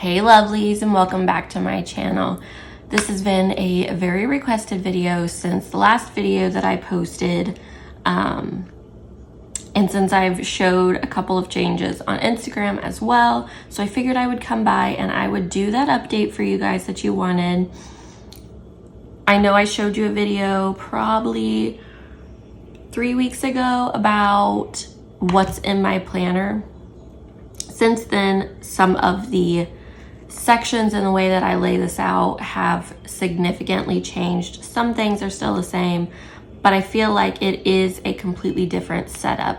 Hey lovelies, and welcome back to my channel. This has been a very requested video since the last video that I posted, and since I've showed a couple of changes on Instagram as well. So I figured I would come by and I would do that update for you guys that you wanted. I know I showed you a video probably 3 weeks ago about what's in my planner. Since then, some of the sections and the way that I lay this out have significantly changed. Some things are still the same, but I feel like it is a completely different setup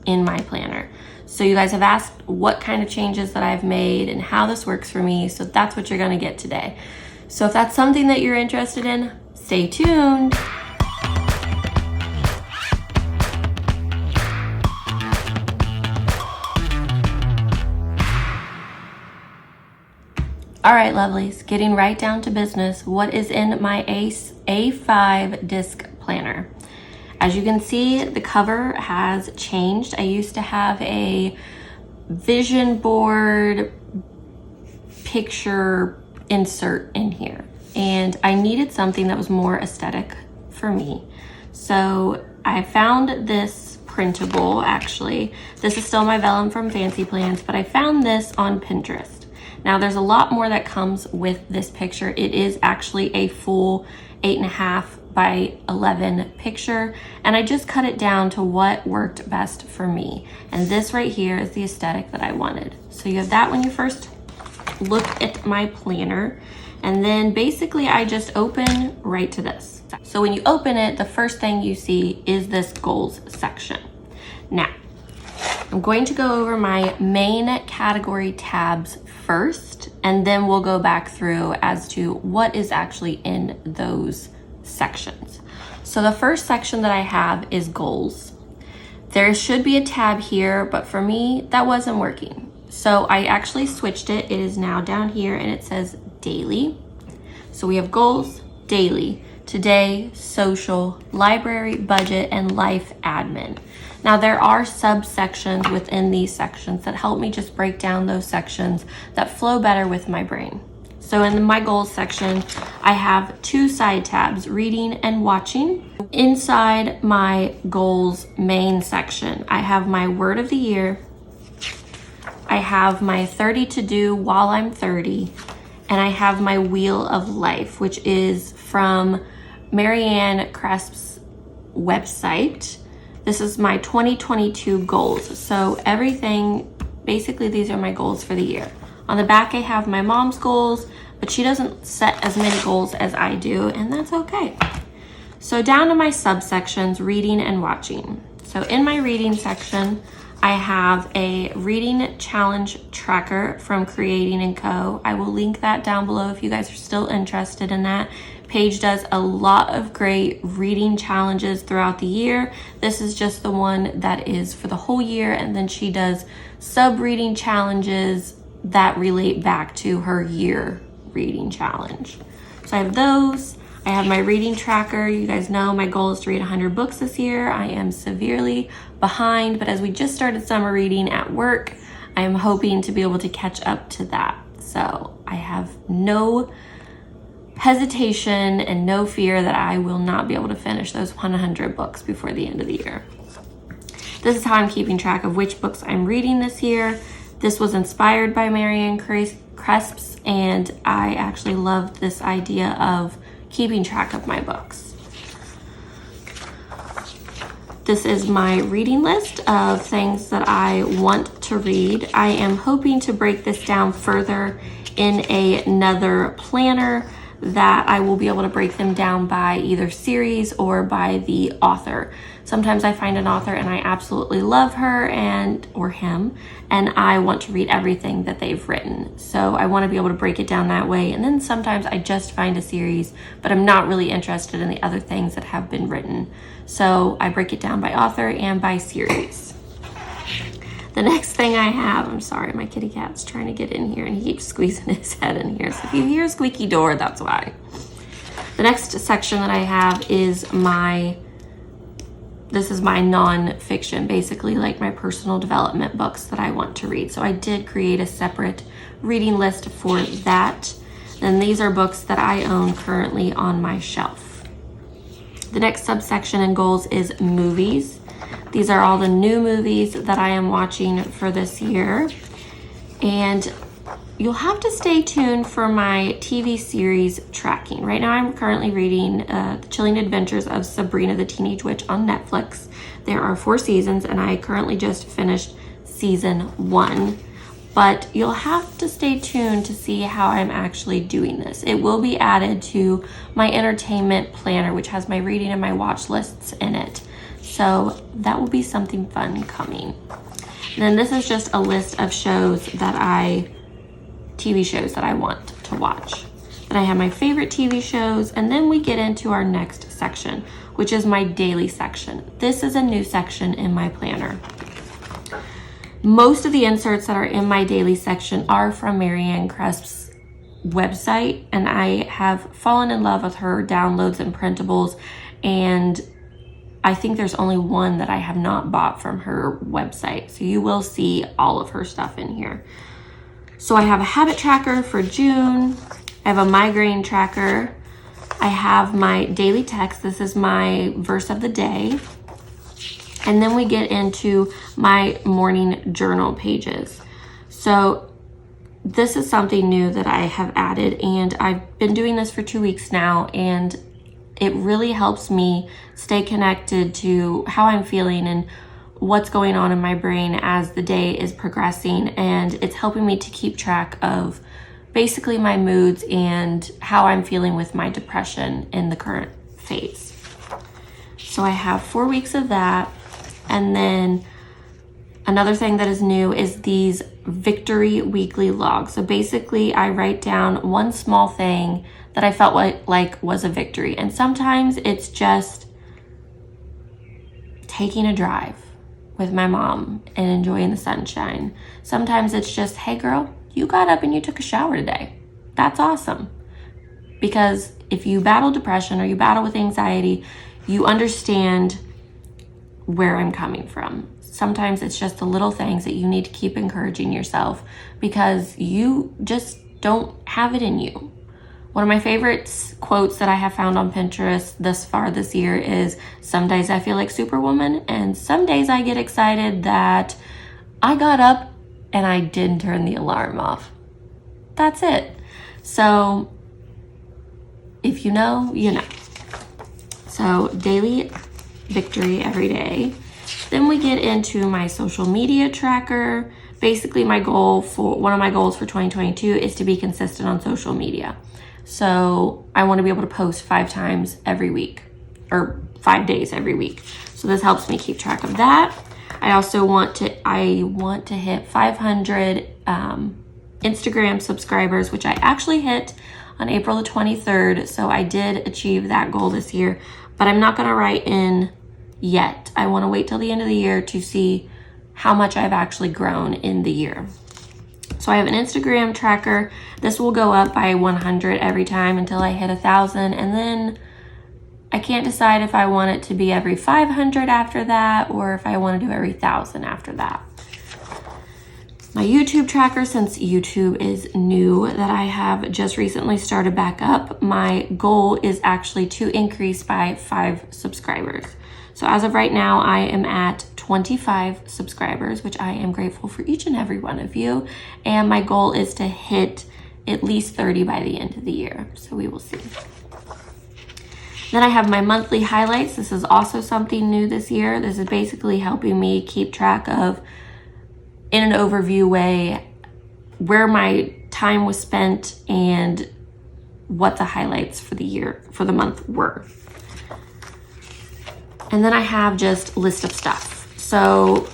in my planner. So you guys have asked what kind of changes that I've made and how this works for me. So that's what you're gonna get today. So if that's something that you're interested in, stay tuned. All right, lovelies, getting right down to business. What is in my A5 disc planner? As you can see, the cover has changed. I used to have a vision board picture insert in here, and I needed something that was more aesthetic for me. So I found this printable, actually. This is still my vellum from Fancy Plans, but I found this on Pinterest. Now there's a lot more that comes with this picture. It is actually a full 8.5 by 11 picture, and I just cut it down to what worked best for me. And this right here is the aesthetic that I wanted. So you have that when you first look at my planner, and then basically I just open right to this. So when you open it, the first thing you see is this goals section. Now, I'm going to go over my main category tabs first, and then we'll go back through as to what is actually in those sections. So the first section that I have is goals. There should be a tab here, but for me, that wasn't working. So I actually switched it. It is now down here and it says daily. So we have goals, daily, today, social, library, budget, and life admin. Now there are subsections within these sections that help me just break down those sections that flow better with my brain. So in my goals section, I have two side tabs, reading and watching. Inside my goals main section, I have my word of the year, I have my 30 to do while I'm 30, and I have my wheel of life, which is from Marianne Cresp's website. This is my 2022 goals. So everything, basically these are my goals for the year. On the back I have my mom's goals, but she doesn't set as many goals as I do, and that's okay. So down to my subsections, reading and watching. So in my reading section, I have a reading challenge tracker from Creating & Co. I will link that down below if you guys are still interested in that. Paige does a lot of great reading challenges throughout the year. This is just the one that is for the whole year, and then she does sub-reading challenges that relate back to her year reading challenge. So I have those. I have my reading tracker. You guys know my goal is to read 100 books this year. I am severely behind, but as we just started summer reading at work, I am hoping to be able to catch up to that. So I have no hesitation and no fear that I will not be able to finish those 100 books before the end of the year. This is how I'm keeping track of which books I'm reading this year. This was inspired by Marianne Cresps, and I actually loved this idea of keeping track of my books. This is my reading list of things that I want to read. I am hoping to break this down further in another planner that I will be able to break them down by either series or by the author. Sometimes I find an author and I absolutely love her or him, and I want to read everything that they've written. So I want to be able to break it down that way. And then sometimes I just find a series, but I'm not really interested in the other things that have been written. So I break it down by author and by series. The next thing I have, I'm sorry, my kitty cat's trying to get in here and he keeps squeezing his head in here. So if you hear a squeaky door, that's why. The next section that I have is this is my non-fiction, basically like my personal development books that I want to read. So I did create a separate reading list for that. Then these are books that I own currently on my shelf. The next subsection in goals is movies. These are all the new movies that I am watching for this year. And you'll have to stay tuned for my TV series tracking. Right now I'm currently reading The Chilling Adventures of Sabrina the Teenage Witch on Netflix. There are 4 seasons and I currently just finished season 1. But you'll have to stay tuned to see how I'm actually doing this. It will be added to my entertainment planner, which has my reading and my watch lists in it. So that will be something fun coming. And then this is just a list of TV shows that I want to watch. Then I have my favorite TV shows, and then we get into our next section, which is my daily section. This is a new section in my planner. Most of the inserts that are in my daily section are from Marianne Cresp's website, and I have fallen in love with her downloads and printables, and I think there's only one that I have not bought from her website. So you will see all of her stuff in here. So I have a habit tracker for June. I have a migraine tracker. I have my daily text. This is my verse of the day. And then we get into my morning journal pages. So this is something new that I have added, and I've been doing this for 2 weeks now, and it really helps me stay connected to how I'm feeling and what's going on in my brain as the day is progressing, and it's helping me to keep track of basically my moods and how I'm feeling with my depression in the current phase. So I have 4 weeks of that. And then another thing that is new is these victory weekly logs. So basically I write down one small thing that I felt like was a victory. And sometimes it's just taking a drive with my mom and enjoying the sunshine. Sometimes it's just, hey girl, you got up and you took a shower today. That's awesome. Because if you battle depression or you battle with anxiety, you understand where I'm coming from. Sometimes it's just the little things that you need to keep encouraging yourself because you just don't have it in you. One of my favorite quotes that I have found on Pinterest thus far this year is, some days I feel like Superwoman, and some days I get excited that I got up and I didn't turn the alarm off. That's it. So if you know, you know. So daily victory every day. Then we get into my social media tracker. Basically one of my goals for 2022 is to be consistent on social media. So I want to be able to post 5 times every week, or 5 days every week. So this helps me keep track of that. I also want to hit 500 Instagram subscribers, which I actually hit on April the 23rd. So I did achieve that goal this year, but I'm not going to write in yet. I want to wait till the end of the year to see how much I've actually grown in the year. So I have an Instagram tracker. This will go up by 100 every time until I hit 1,000. And then I can't decide if I want it to be every 500 after that, or if I want to do every 1,000 after that. My YouTube tracker, since YouTube is new, that I have just recently started back up, my goal is actually to increase by 5 subscribers. So as of right now, I am at 25 subscribers, which I am grateful for each and every one of you. And my goal is to hit at least 30 by the end of the year. So we will see. Then I have my monthly highlights. This is also something new this year. This is basically helping me keep track of, in an overview way, where my time was spent and what the highlights for the month were. And then I have just a list of stuff. So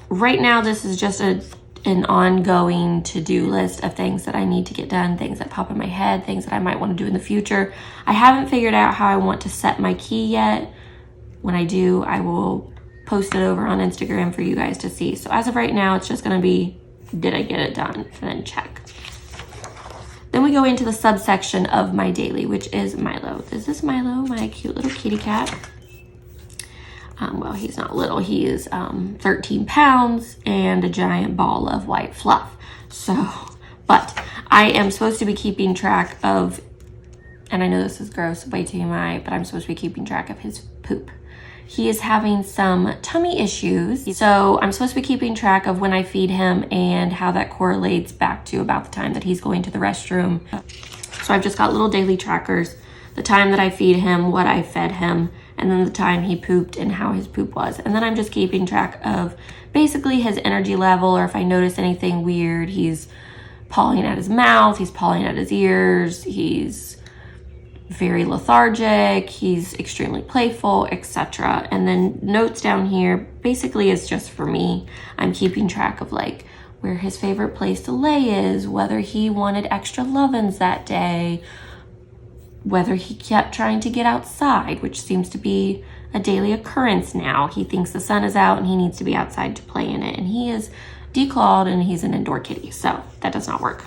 right now this is just an ongoing to-do list of things that I need to get done, things that pop in my head, things that I might want to do in the future. I haven't figured out how I want to set my key yet. When I do, I will post it over on Instagram for you guys to see. So as of right now, it's just going to be, did I get it done? And then check. Then we go into the subsection of my daily, which is Milo. This is Milo, my cute little kitty cat. Well, he's not little. He is 13 pounds and a giant ball of white fluff. So, but I am supposed to be keeping track of, and I know this is gross, way TMI, but I'm supposed to be keeping track of his poop. He is having some tummy issues, so I'm supposed to be keeping track of when I feed him and how that correlates back to about the time that he's going to the restroom. So I've just got little daily trackers, the time that I feed him, what I fed him, and then the time he pooped and how his poop was. And then I'm just keeping track of basically his energy level, or if I notice anything weird, he's pawing at his mouth, he's pawing at his ears, he's very lethargic, he's extremely playful, etc. And then notes down here basically is just for me. I'm keeping track of like where his favorite place to lay is, whether he wanted extra lovin's that day, whether he kept trying to get outside, which seems to be a daily occurrence now. He thinks the sun is out and he needs to be outside to play in it. And he is declawed and he's an indoor kitty, so that does not work.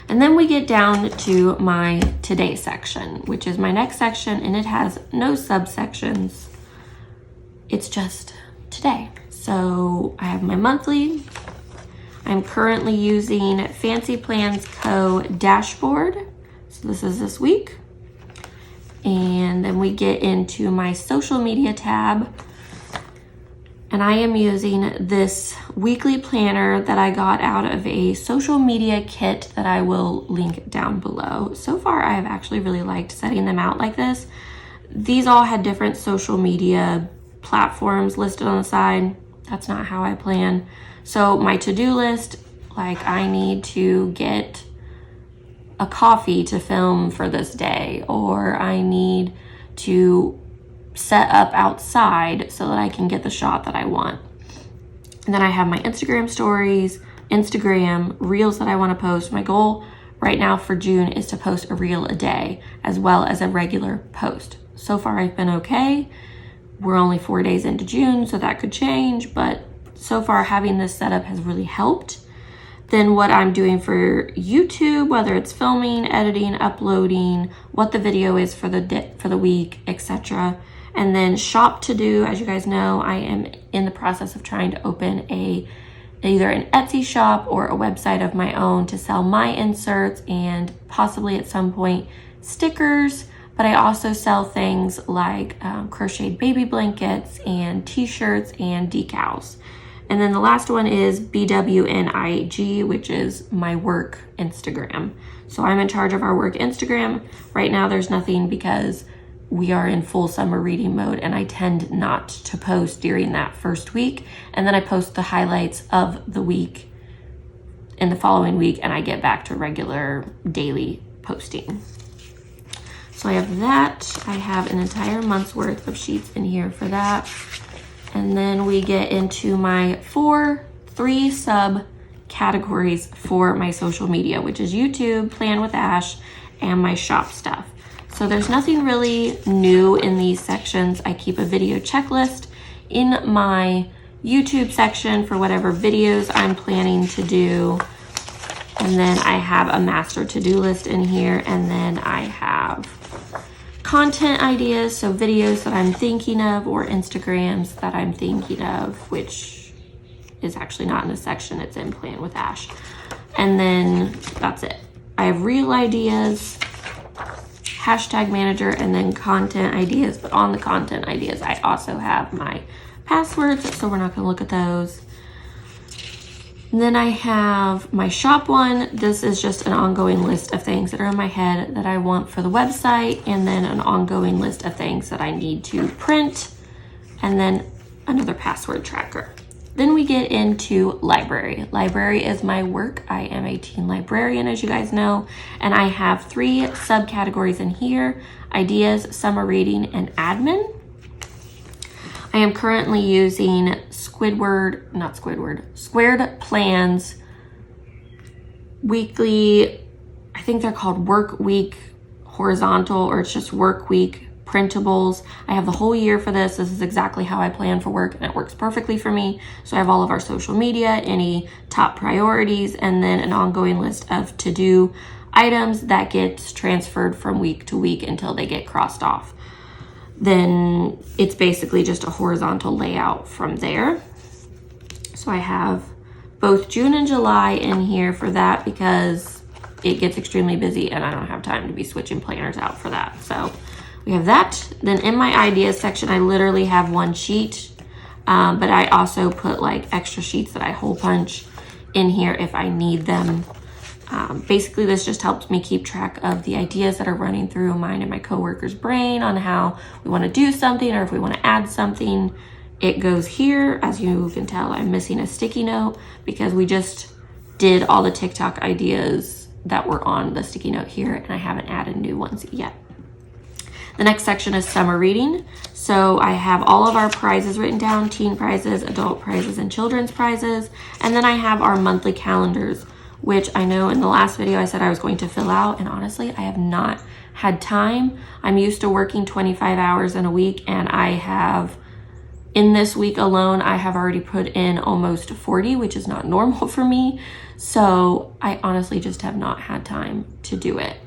And then we get down to my today section, which is my next section, and it has no subsections. It's just today. So I have my monthly. I'm currently using Fancy Plans Co. dashboard. So this is this week. And then we get into my social media tab. And I am using this weekly planner that I got out of a social media kit that I will link down below. So far, I have actually really liked setting them out like this. These all had different social media platforms listed on the side. That's not how I plan. So my to-do list, like I need to get a coffee to film for this day, or I need to set up outside so that I can get the shot that I want. And then I have my Instagram stories, Instagram reels that I want to post. My goal right now for June is to post a reel a day as well as a regular post. So far I've been okay. We're only 4 days into June, so that could change, but so far having this setup has really helped. Then what I'm doing for YouTube, whether it's filming, editing, uploading, what the video is for the week, etc. And then shop to do, as you guys know, I am in the process of trying to open either an Etsy shop or a website of my own to sell my inserts and possibly at some point stickers. But I also sell things like crocheted baby blankets and t-shirts and decals. And then the last one is BWNIG, which is my work Instagram. So I'm in charge of our work Instagram. Right now there's nothing because we are in full summer reading mode, and I tend not to post during that first week. And then I post the highlights of the week in the following week, and I get back to regular daily posting. So I have that. I have an entire month's worth of sheets in here for that. And then we get into my three sub categories for my social media, which is YouTube, Plan with Ash, and my shop stuff. So there's nothing really new in these sections. I keep a video checklist in my YouTube section for whatever videos I'm planning to do. And then I have a master to-do list in here, and then I have content ideas, so videos that I'm thinking of or Instagrams that I'm thinking of, which is actually not in this section, it's in Plan with Ash. And then that's it. I have reel ideas, hashtag manager, and then content ideas. But on the content ideas, I also have my passwords, so we're not gonna look at those. And then I have my shop one. This is just an ongoing list of things that are in my head that I want for the website, and then an ongoing list of things that I need to print, and then another password tracker. Then we get into library. Library is my work. I am a teen librarian, as you guys know, and I have 3 subcategories in here: ideas, summer reading, and admin. I am currently using Squared Plans weekly, I think they're called work week horizontal, or it's just work week printables. I have the whole year for this. This is exactly how I plan for work, and it works perfectly for me. So I have all of our social media, any top priorities, and then an ongoing list of to-do items that gets transferred from week to week until they get crossed off. Then it's basically just a horizontal layout from there. So I have both June and July in here for that because it gets extremely busy and I don't have time to be switching planners out for that. So we have that. Then in my ideas section, I literally have one sheet, but I also put like extra sheets that I hole punch in here if I need them. Basically, this just helps me keep track of the ideas that are running through mine and my coworker's brain on how we want to do something or if we want to add something. It goes here. As you can tell, I'm missing a sticky note because we just did all the TikTok ideas that were on the sticky note here and I haven't added new ones yet. The next section is summer reading. So I have all of our prizes written down: teen prizes, adult prizes, and children's prizes. And then I have our monthly calendars, which I know in the last video I said I was going to fill out, and honestly, I have not had time. I'm used to working 25 hours in a week, and I have, in this week alone, I have already put in almost 40, which is not normal for me. So I honestly just have not had time to do it.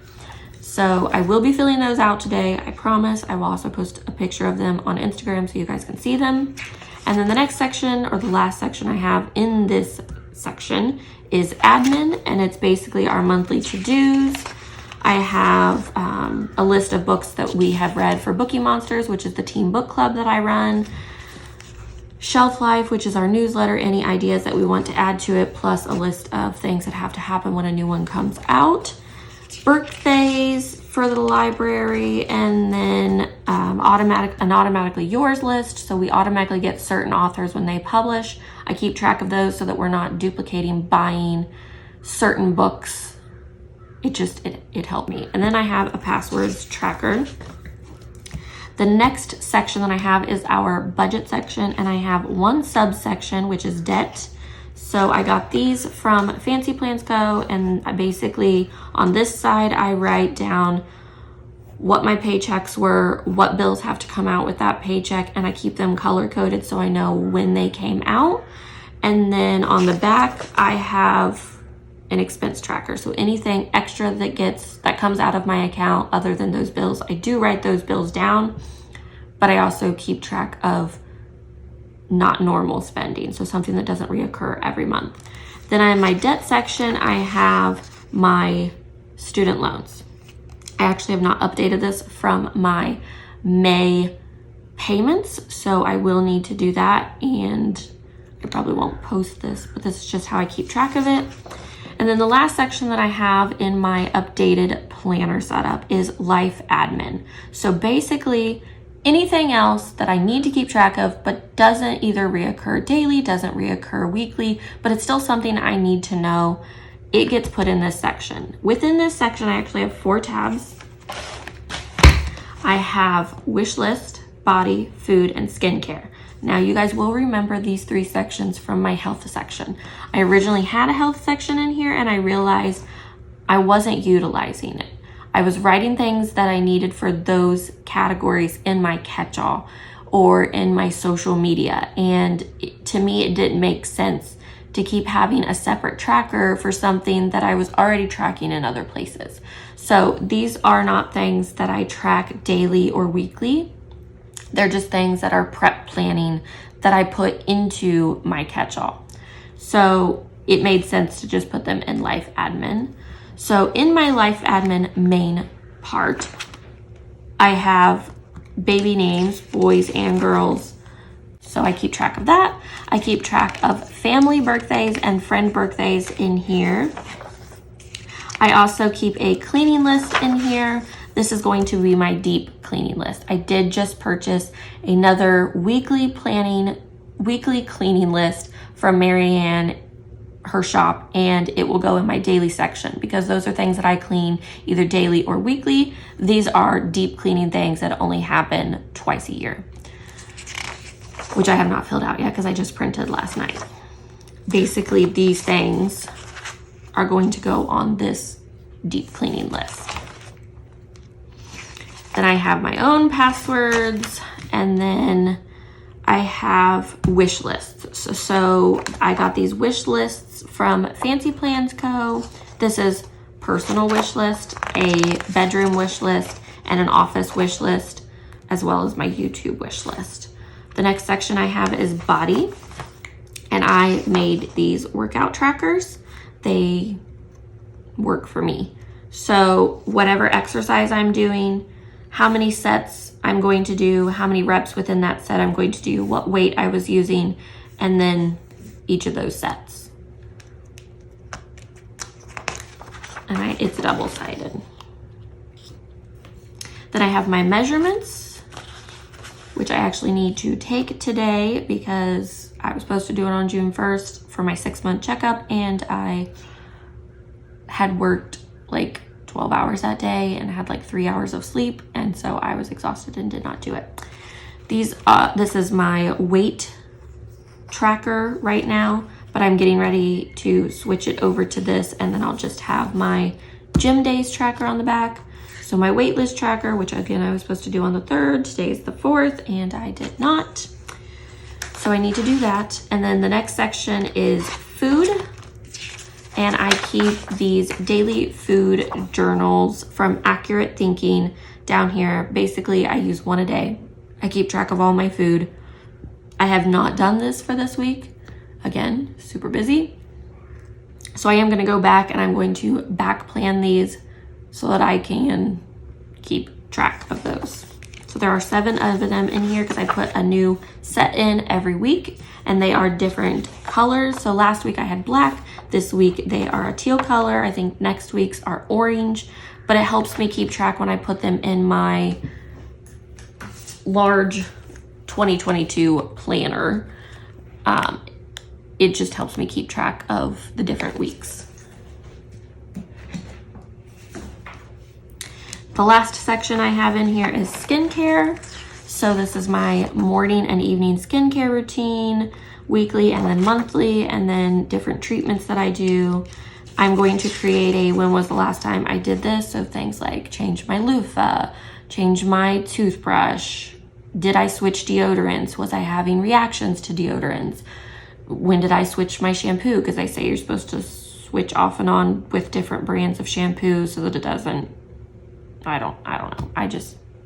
So I will be filling those out today, I promise. I will also post a picture of them on Instagram so you guys can see them. And then the next section, or the last section I have in this section, is admin, and it's basically our monthly to-dos. I have a list of books that we have read for Bookie Monsters, which is the teen book club that I run. Shelf Life, which is our newsletter, any ideas that we want to add to it, plus a list of things that have to happen when a new one comes out. Birthdays for the library, and then an automatically yours list. So we automatically get certain authors when they publish. I keep track of those so that we're not duplicating buying certain books. It helped me. And then I have a passwords tracker. The next section that I have is our budget section, and I have one subsection, which is debt. So I got these from Fancy Plans Co. And basically on this side, I write down what my paychecks were, what bills have to come out with that paycheck, and I keep them color coded so I know when they came out. And then on the back, I have an expense tracker. So anything extra that comes out of my account other than those bills, I do write those bills down, but I also keep track of not normal spending, so something that doesn't reoccur every month. Then in my debt section, I have my student loans. I actually have not updated this from my May payments, so I will need to do that, and I probably won't post this, but this is just how I keep track of it. And then the last section that I have in my updated planner setup is life admin. So basically, anything else that I need to keep track of but doesn't either reoccur daily, doesn't reoccur weekly, but it's still something I need to know, it gets put in this section. Within this section, I actually have 4 tabs. I have wish list, body, food, and skincare. Now you guys will remember these 3 sections from my health section. I originally had a health section in here and I realized I wasn't utilizing it. I was writing things that I needed for those categories in my catch-all or in my social media. And to me, it didn't make sense to keep having a separate tracker for something that I was already tracking in other places. So these are not things that I track daily or weekly. They're just things that are prep planning that I put into my catch-all. So it made sense to just put them in life admin. So in my life admin main part, I have baby names, boys and girls. So I keep track of that. I keep track of family birthdays and friend birthdays in here. I also keep a cleaning list in here. This is going to be my deep cleaning list. I did just purchase another weekly cleaning list from Marianne, her shop, and it will go in my daily section because those are things that I clean either daily or weekly. These are deep cleaning things that only happen twice a year, which I have not filled out yet because I just printed last night. Basically, these things are going to go on this deep cleaning list. Then I have my own passwords, and then I have wish lists. So I got these wish lists from Fancy Plans Co. This is personal wish list, a bedroom wish list, and an office wish list, as well as my YouTube wish list. The next section I have is body. and I made these workout trackers. They work for me. So whatever exercise I'm doing, how many sets I'm going to do, how many reps within that set I'm going to do, what weight I was using, and then each of those sets. All right, it's double-sided. Then I have my measurements, which I actually need to take today because I was supposed to do it on June 1st for my 6-month checkup, and I had worked like 12 hours that day and had like 3 hours of sleep, and so I was exhausted and did not do it. This is my weight tracker right now, but I'm getting ready to switch it over to this, and then I'll just have my gym days tracker on the back. So my weight list tracker, which again I was supposed to do on the 3rd, today is the 4th, and I did not. So I need to do that. And then the next section is food. And I keep these daily food journals from Accurate Thinking down here. Basically, I use one a day. I keep track of all my food. I have not done this for this week. Again, super busy. So I am going to go back and I'm going to back plan these so that I can keep track of those. So there are 7 of them in here because I put a new set in every week, and they are different colors. So last week I had black. This week they are a teal color. I think next week's are orange, but it helps me keep track when I put them in my large 2022 planner. It just helps me keep track of the different weeks. The last section I have in here is skincare. So this is my morning and evening skincare routine, weekly and then monthly, and then different treatments that I do. I'm going to create a when was the last time I did this, so things like change my loofah, change my toothbrush, did I switch deodorants, was I having reactions to deodorants, when did I switch my shampoo, because they say you're supposed to switch off and on with different brands of shampoo so that it doesn't, I don't know.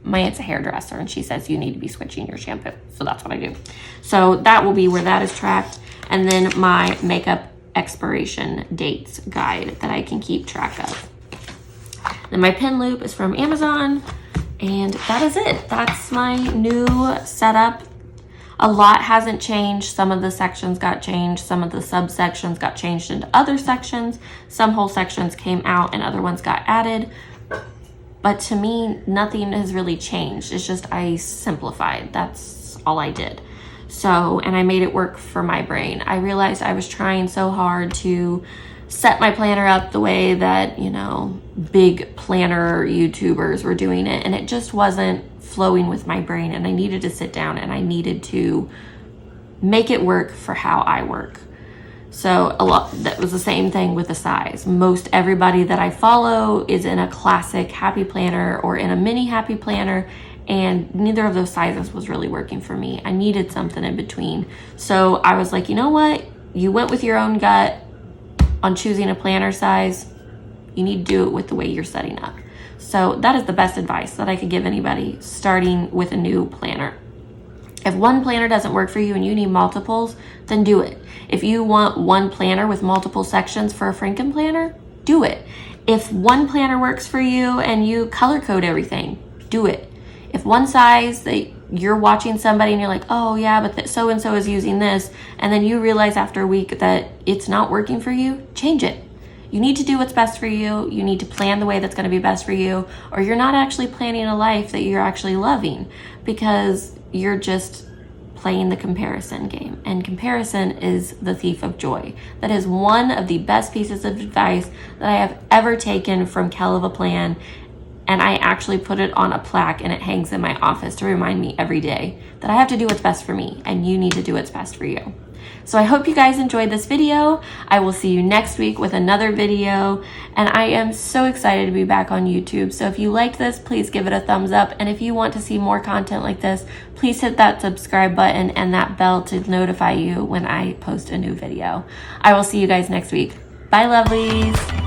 My aunt's a hairdresser and she says you need to be switching your shampoo. So that's what I do. So that will be where that is tracked. And then my makeup expiration dates guide that I can keep track of. Then my pin loop is from Amazon, and that is it. That's my new setup. A lot hasn't changed. Some of the sections got changed. Some of the subsections got changed into other sections. Some whole sections came out and other ones got added. But to me, nothing has really changed. It's just I simplified. That's all I did. So, and I made it work for my brain. I realized I was trying so hard to set my planner up the way that, you know, big planner YouTubers were doing it. And it just wasn't flowing with my brain. And I needed to sit down and I needed to make it work for how I work. So that was the same thing with the size. Most everybody that I follow is in a classic happy planner or in a mini happy planner, and neither of those sizes was really working for me. I needed something in between. So I was like, you know what? You went with your own gut on choosing a planner size. You need to do it with the way you're setting up. So that is the best advice that I could give anybody starting with a new planner. If one planner doesn't work for you and you need multiples, then do it. If you want one planner with multiple sections for a Franken planner, do it. If one planner works for you and you color code everything, do it. If one size that you're watching somebody and you're like, oh yeah, but so-and-so is using this, and then you realize after a week that it's not working for you, change it. You need to do what's best for you. You need to plan the way that's going to be best for you, or you're not actually planning a life that you're actually loving, because you're just playing the comparison game, and comparison is the thief of joy. That is one of the best pieces of advice that I have ever taken from Kel of a Plan, and I actually put it on a plaque and it hangs in my office to remind me every day that I have to do what's best for me, and you need to do what's best for you. So I hope you guys enjoyed this video. I will see you next week with another video, and I am so excited to be back on YouTube. So if you liked this, please give it a thumbs up, and if you want to see more content like this, please hit that subscribe button and that bell to notify you when I post a new video. I will see you guys next week. Bye, lovelies.